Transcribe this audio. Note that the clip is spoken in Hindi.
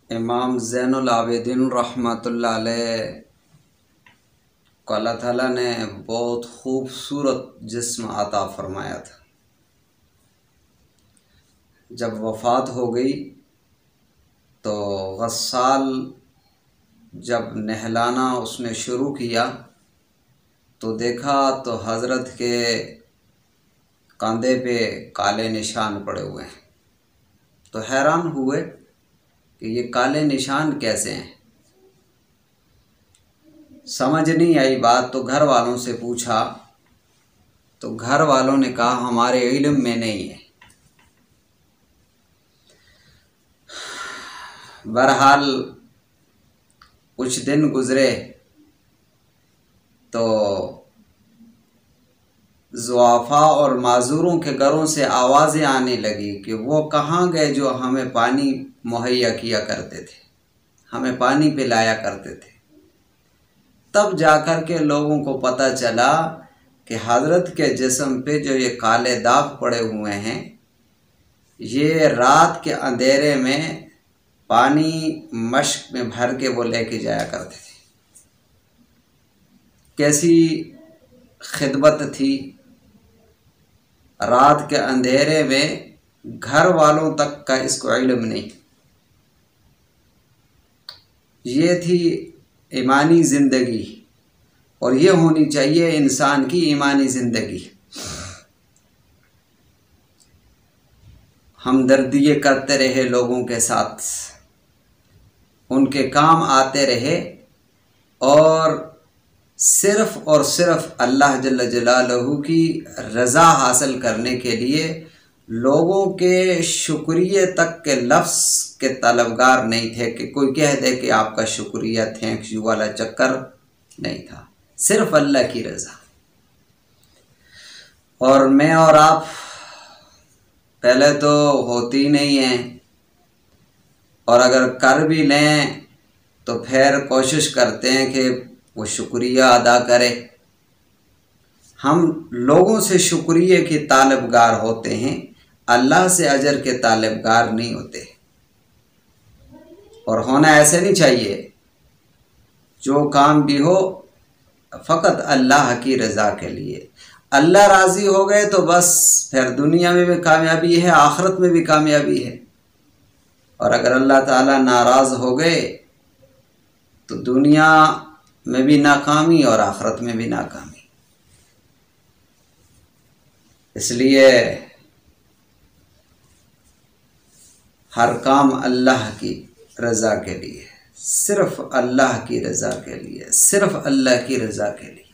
इमाम ज़ैनुल आबिदीन रहमतुल्लाह अलैह को अल्लाह ताला ने बहुत खूबसूरत जिस्म अता फरमाया था। जब वफ़ात हो गई तो गस्साल जब नहलाना उसने शुरू किया तो देखा तो हज़रत के कंधे पे काले निशान पड़े हुए हैं। तो हैरान हुए कि ये काले निशान कैसे हैं। समझ नहीं आई बात तो घर वालों से पूछा तो घर वालों ने कहा हमारे इल्म में नहीं है। बहरहाल कुछ दिन गुजरे तो ज़ुआफ़ा और माज़ूरों के घरों से आवाज़ें आने लगी कि वो कहाँ गए जो हमें पानी मुहैया किया करते थे, हमें पानी पिलाया करते थे। तब जाकर के लोगों को पता चला कि हज़रत के जिस्म पे जो ये काले दाग पड़े हुए हैं ये रात के अंधेरे में पानी मश्क में भर के वो लेके जाया करते थे। कैसी खिदमत थी। रात के अंधेरे में घर वालों तक का इसको इल्म नहीं। ये थी ईमानी ज़िंदगी और ये होनी चाहिए इंसान की ईमानी ज़िंदगी। हमदर्दी करते रहे लोगों के साथ, उनके काम आते रहे और सिर्फ़ अल्लाह जल्ल जलालहू की रज़ा हासिल करने के लिए लोगों के शुक्रिया तक के लफ्ज़ के तलबगार नहीं थे कि कोई कह दे कि आपका शुक्रिया थैंक यू वाला चक्कर नहीं था। सिर्फ़ अल्लाह की रज़ा। और मैं और आप पहले तो होती नहीं है और अगर कर भी लें तो फिर कोशिश करते हैं कि वो शुक्रिया अदा करे। हम लोगों से शुक्रिया के तालिबगार होते हैं, अल्लाह से अजर के तालिबगार नहीं होते। और होना ऐसे नहीं चाहिए। जो काम भी हो फ़कत अल्लाह की रज़ा के लिए। अल्लाह राज़ी हो गए तो बस फिर दुनिया में भी कामयाबी है, आखिरत में भी कामयाबी है। और अगर अल्लाह ताला नाराज़ हो गए तो दुनिया में भी नाकामी और आखिरत में भी नाकामी। इसलिए हर काम अल्लाह की रज़ा के लिए, सिर्फ़ अल्लाह की रज़ा के लिए, सिर्फ़ अल्लाह की रज़ा के लिए।